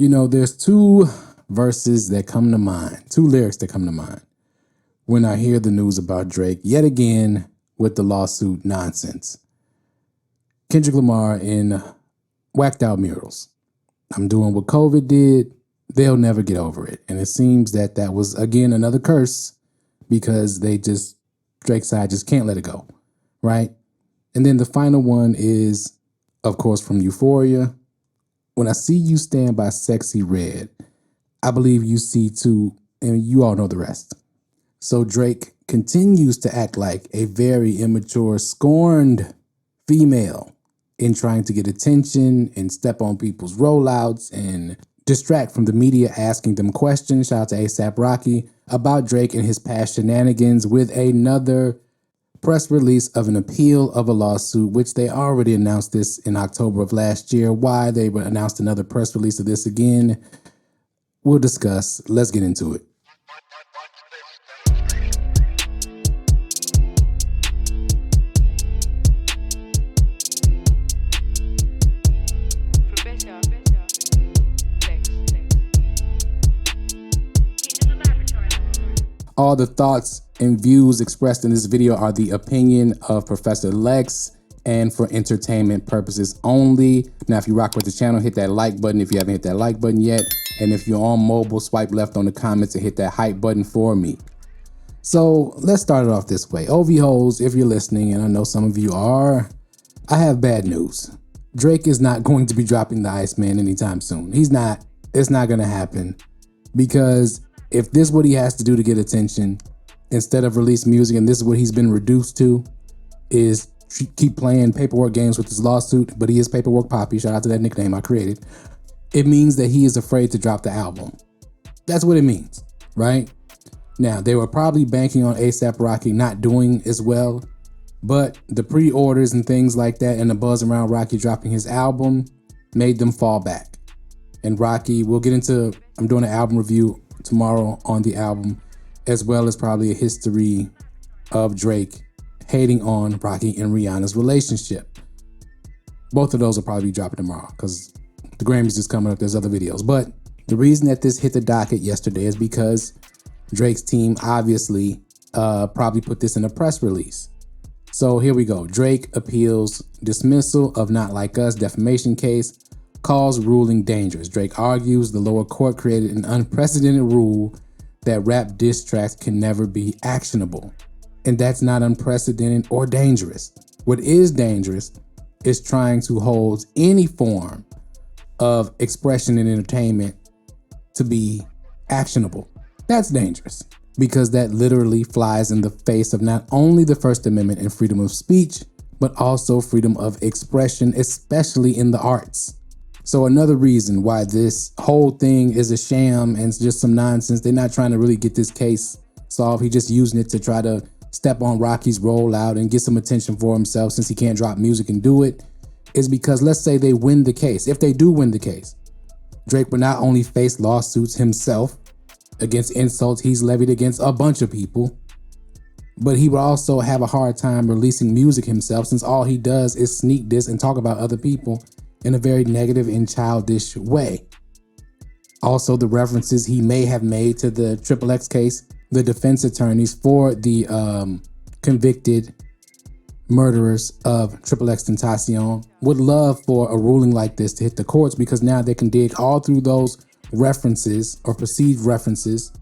You know, there's two verses that come to mind, two lyrics that come to mind when I hear the news about Drake yet again with the lawsuit nonsense. Kendrick Lamar in Whacked Out Murals. I'm doing what COVID did. They'll never get over it. And it seems that that was, again, another curse because Drake's side just can't let it go, right? And then the final one is, of course, from Euphoria. When I see you stand by Sexy Red, I believe you see too, and you all know the rest. So Drake continues to act like a very immature, scorned female in trying to get attention and step on people's rollouts and distract from the media asking them questions. Shout out to A$AP Rocky about Drake and his past shenanigans with another press release of an appeal of a lawsuit, which they already announced this in October of last year. Why they announced another press release of this again, we'll discuss. Let's get into it. All the thoughts and views expressed in this video are the opinion of Professor Lex and for entertainment purposes only. Now, if you rock with the channel, hit that like button if you haven't hit that like button yet. And if you're on mobile, swipe left on the comments and hit that hype button for me. So let's start it off this way. OV hoes, if you're listening, and I know some of you are, I have bad news. Drake is not going to be dropping the Iceman anytime soon. He's not. It's not going to happen because if this is what he has to do to get attention, instead of release music, and this is what he's been reduced to, is keep playing paperwork games with his lawsuit, but he is Paperwork Poppy, shout out to that nickname I created, it means that he is afraid to drop the album. That's what it means, right? Now, they were probably banking on A$AP Rocky not doing as well, but the pre-orders and things like that and the buzz around Rocky dropping his album made them fall back. And Rocky, we'll get into, I'm doing an album review tomorrow on the album, as well as probably a history of Drake hating on Rocky and Rihanna's relationship. Both of those will probably be dropping tomorrow because the Grammys is coming up. There's other videos. But the reason that this hit the docket yesterday is because Drake's team obviously probably put this in a press release. So here we go. Drake appeals dismissal of Not Like Us defamation case, calls ruling dangerous. Drake argues the lower court created an unprecedented rule that rap diss tracks can never be actionable. And that's not unprecedented or dangerous. What is dangerous is trying to hold any form of expression and entertainment to be actionable. That's dangerous because that literally flies in the face of not only the First Amendment and freedom of speech, but also freedom of expression, especially in the arts. So another reason why this whole thing is a sham and it's just some nonsense, they're not trying to really get this case solved. He's just using it to try to step on Rocky's rollout and get some attention for himself since he can't drop music and do it, is because let's say they win the case. If they do win the case, Drake would not only face lawsuits himself against insults he's levied against a bunch of people, but he would also have a hard time releasing music himself since all he does is sneak diss and talk about other people in a very negative and childish way. Also, the references he may have made to the XXX case, the defense attorneys for the convicted murderers of XXXTentacion would love for a ruling like this to hit the courts because now they can dig all through those references or perceived references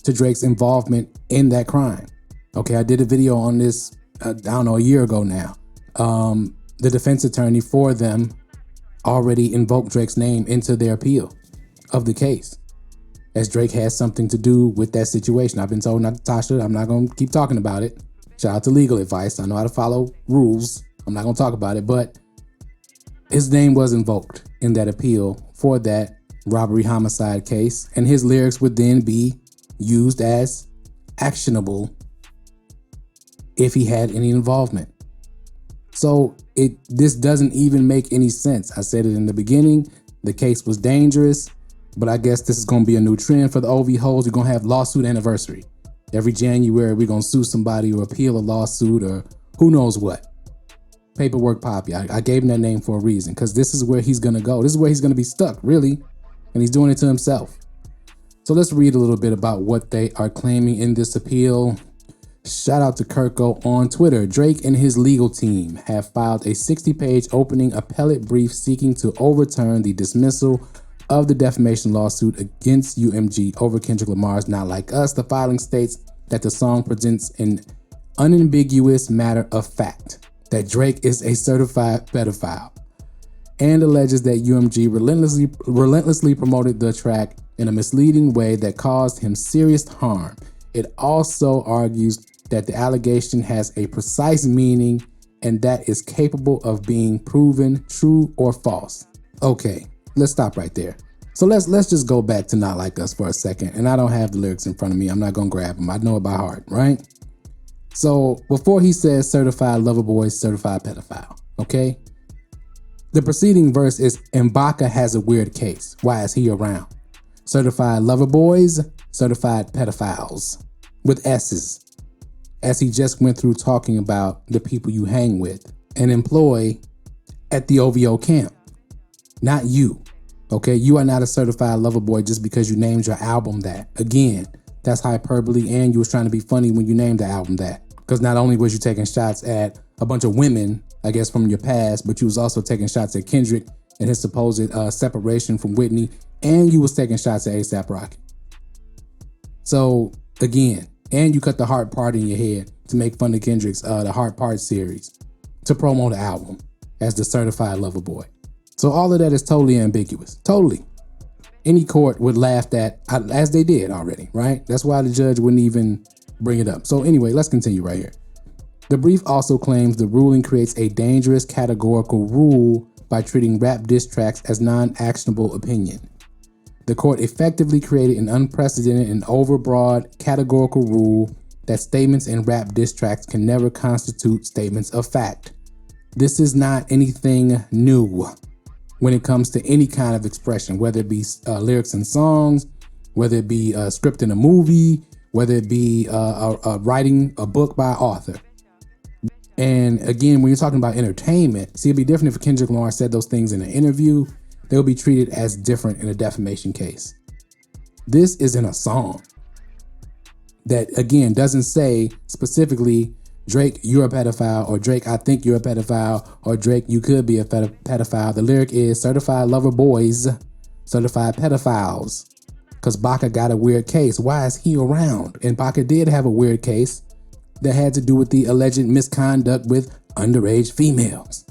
to Drake's involvement in that crime. Okay, I did a video on this, I don't know, a year ago now. The defense attorney for them already invoked Drake's name into their appeal of the case, as Drake has something to do with that situation. I've been told not to touch it. I'm not going to keep talking about it. Shout out to legal advice. I know how to follow rules. I'm not going to talk about it, but his name was invoked in that appeal for that robbery homicide case, and his lyrics would then be used as actionable if he had any involvement. So this doesn't even make any sense. I said it in the beginning, the case was dangerous, but I guess this is going to be a new trend for the OV hoes. We're going to have lawsuit anniversary. Every January, we're going to sue somebody or appeal a lawsuit or who knows what. Paperwork Poppy. I gave him that name for a reason because this is where he's going to go. This is where he's going to be stuck, really. and he's doing it to himself. So let's read a little bit about what they are claiming in this appeal. Shout out to Kirko on Twitter. Drake and his legal team have filed a 60-page opening appellate brief seeking to overturn the dismissal of the defamation lawsuit against UMG over Kendrick Lamar's Not Like Us. The filing states that the song presents an unambiguous matter of fact that Drake is a certified pedophile, and alleges that UMG relentlessly promoted the track in a misleading way that caused him serious harm. It also argues that the allegation has a precise meaning and that is capable of being proven true or false. Okay, let's stop right there. So let's just go back to Not Like Us for a second. And I don't have the lyrics in front of me. I'm not gonna grab them. I know it by heart, right? So before he says certified lover boy, certified pedophile, okay? The preceding verse is M'Baka has a weird case. Why is he around? Certified lover boys, certified pedophiles with S's. As he just went through talking about the people you hang with and employ at the OVO camp. Not you, okay? You are not a certified lover boy just because you named your album that. Again, that's hyperbole, and you was trying to be funny when you named the album that. Because not only was you taking shots at a bunch of women, I guess from your past, but you was also taking shots at Kendrick and his supposed separation from Whitney, and you was taking shots at A$AP Rocky. So again, and you cut the Heart Part in your head to make fun of Kendrick's the Heart Part series to promote the album as the certified lover boy. So all of that is totally ambiguous, totally. Any court would laugh at, as they did already, right? That's why the judge wouldn't even bring it up. So anyway, let's continue right here. The brief also claims the ruling creates a dangerous categorical rule by treating rap diss tracks as non-actionable opinion. The court effectively created an unprecedented and overbroad categorical rule that statements in rap diss tracks can never constitute statements of fact. This is not anything new when it comes to any kind of expression, whether it be lyrics in songs, whether it be a script in a movie, whether it be writing a book by an author. And again, when you're talking about entertainment, see, it'd be different if Kendrick Lamar said those things in an interview. They'll be treated as different in a defamation case. This isn't a song that, again, doesn't say specifically, Drake, you're a pedophile, or Drake, I think you're a pedophile, or Drake, you could be a pedophile. The lyric is certified lover boys, certified pedophiles, because Baka got a weird case. Why is he around? And Baka did have a weird case that had to do with the alleged misconduct with underage females.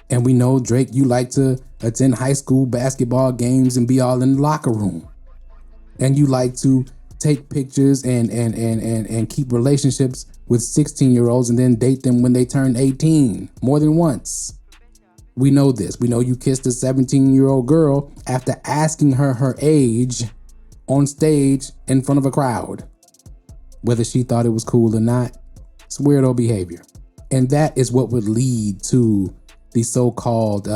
And we know, Drake, you like to attend high school basketball games and be all in the locker room. And you like to take pictures and keep relationships with 16-year-olds and then date them when they turn 18 more than once. We know this. We know you kissed a 17-year-old girl after asking her her age on stage in front of a crowd. Whether she thought it was cool or not, it's weirdo behavior. And that is what would lead to the so-called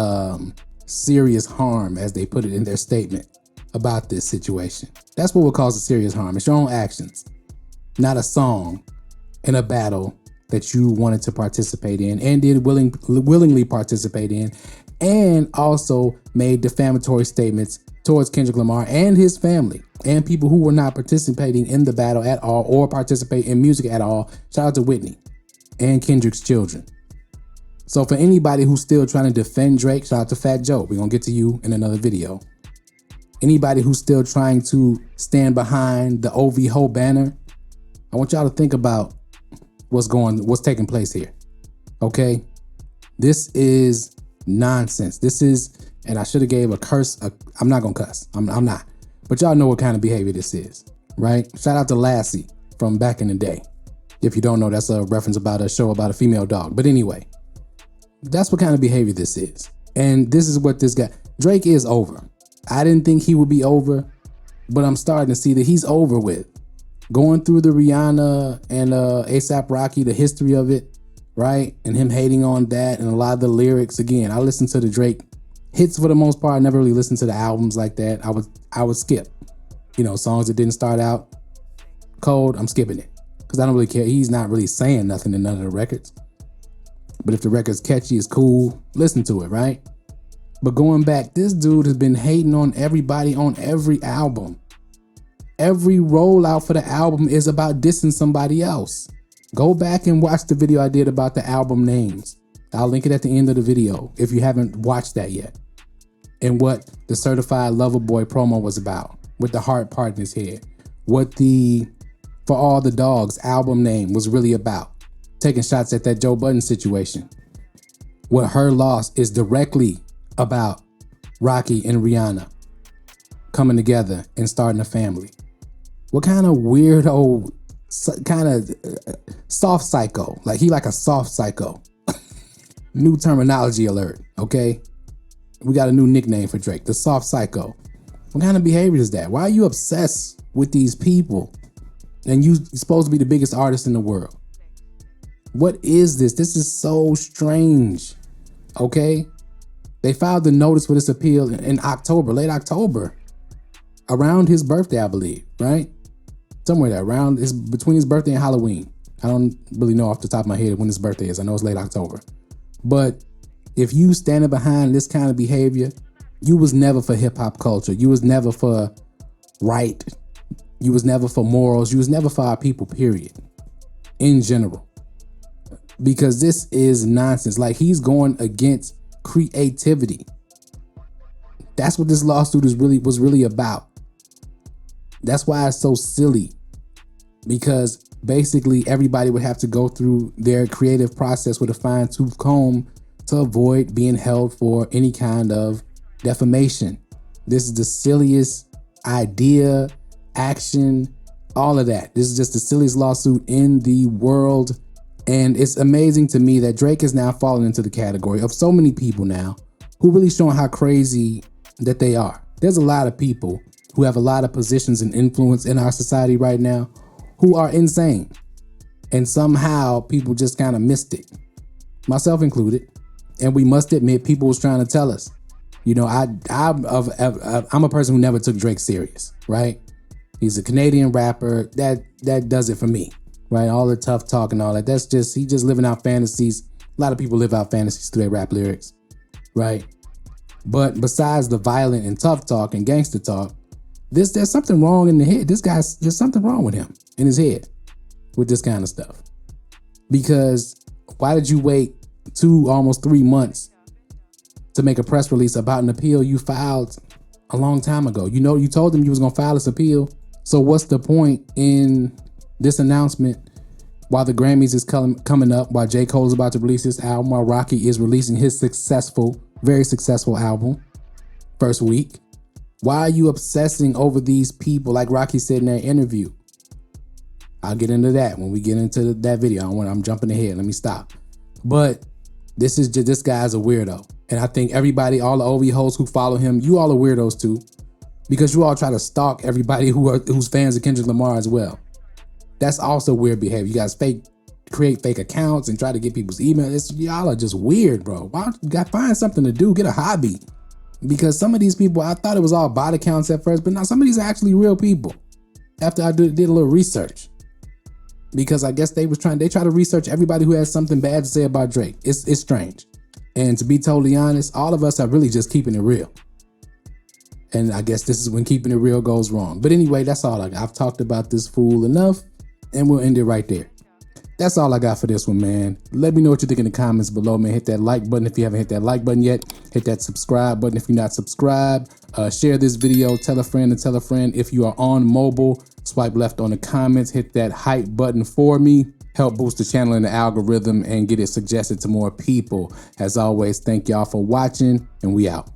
serious harm, as they put it in their statement about this situation. That's what would cause a serious harm. It's your own actions, not a song in a battle that you wanted to participate in and did willingly participate in, and also made defamatory statements towards Kendrick Lamar and his family and people who were not participating in the battle at all or participate in music at all. Shout out to Whitney and Kendrick's children. So for anybody who's still trying to defend Drake, shout out to Fat Joe. We're gonna get to you in another video. Anybody who's still trying to stand behind the OVO banner, I want y'all to think about what's taking place here. Okay? This is nonsense. This is, and I should have gave a curse. I'm not gonna cuss. I'm not. But y'all know what kind of behavior this is, right? Shout out to Lassie from back in the day. If you don't know, that's a reference about a show about a female dog. But anyway, that's what kind of behavior this is. And this is what this guy, Drake is over. I didn't think he would be over, but I'm starting to see that he's over with. Going through the Rihanna and A$AP Rocky, the history of it, right? And him hating on that and a lot of the lyrics. Again, I listened to the Drake hits for the most part. I never really listened to the albums like that. I would skip, songs that didn't start out cold. I'm skipping it because I don't really care. He's not really saying nothing in none of the records. But if the record's catchy, it's cool, listen to it, right? But going back, this dude has been hating on everybody on every album. Every rollout for the album is about dissing somebody else. Go back and watch the video I did about the album names. I'll link it at the end of the video if you haven't watched that yet. And what the Certified Lover Boy promo was about, with the heart part in his head. What the For All the Dogs album name was really about. Taking shots at that Joe Budden situation. What Her Loss is directly about Rocky and Rihanna coming together and starting a family. What kind of weirdo, kind of soft psycho, like he like a soft psycho. New terminology alert, okay? We got a new nickname for Drake, the soft psycho. What kind of behavior is that? Why are you obsessed with these people? And you're supposed to be the biggest artist in the world. What is this? This is so strange, okay? They filed the notice for this appeal in October, late October, around his birthday, I believe, right? Somewhere there, between his birthday and Halloween. I don't really know off the top of my head when his birthday is. I know it's late October. But if you standing behind this kind of behavior, you was never for hip hop culture. You was never for right. You was never for morals. You was never for our people, period. In general. Because this is nonsense. Like, he's going against creativity. That's what this lawsuit was really about. That's why it's so silly. Because basically everybody would have to go through their creative process with a fine-tooth comb to avoid being held for any kind of defamation. This is the silliest idea, action, all of that. This is just the silliest lawsuit in the world. And it's amazing to me that Drake is now falling into the category of so many people now who really showing how crazy that they are. There's a lot of people who have a lot of positions and influence in our society right now who are insane. And somehow people just kind of missed it, myself included. And we must admit, people was trying to tell us, you know, I'm a person who never took Drake serious, right? He's a Canadian rapper. That does it for me, right? All the tough talk and all that. He just living out fantasies. A lot of people live out fantasies through their rap lyrics, right? But besides the violent and tough talk and gangster talk, there's something wrong in the head. There's something wrong with him in his head with this kind of stuff. Because why did you wait almost 3 months to make a press release about an appeal you filed a long time ago? You know, you told them you was gonna file this appeal. So what's the point in this announcement while the Grammys is coming up, while J. Cole is about to release his album, while Rocky is releasing his very successful album first week? Why are you obsessing over these people? Like Rocky said in that interview. I'll get into that when we get into that video. I'm jumping ahead. Let me stop. But this guy's a weirdo. And I think everybody, all the OV hosts who follow him, you all are weirdos too. Because you all try to stalk everybody who's fans of Kendrick Lamar as well. That's also weird behavior. You guys create fake accounts and try to get people's emails. Y'all are just weird, bro. Why don't you find something to do? Get a hobby. Because some of these people, I thought it was all bot accounts at first, but now some of these are actually real people. After I did a little research. Because I guess they try to research everybody who has something bad to say about Drake. It's strange. And to be totally honest, all of us are really just keeping it real. And I guess this is when keeping it real goes wrong. But anyway, that's all I got. I've talked about this fool enough, and we'll end it right there. That's all I got for this one, man. Let me know what you think in the comments below, man. Hit that like button if you haven't hit that like button yet. Hit that subscribe button if you're not subscribed. Share this video. Tell a friend and tell a friend. If you are on mobile, swipe left on the comments. Hit that hype button for me. Help boost the channel in the algorithm and get it suggested to more people. As always, thank y'all for watching, and we out.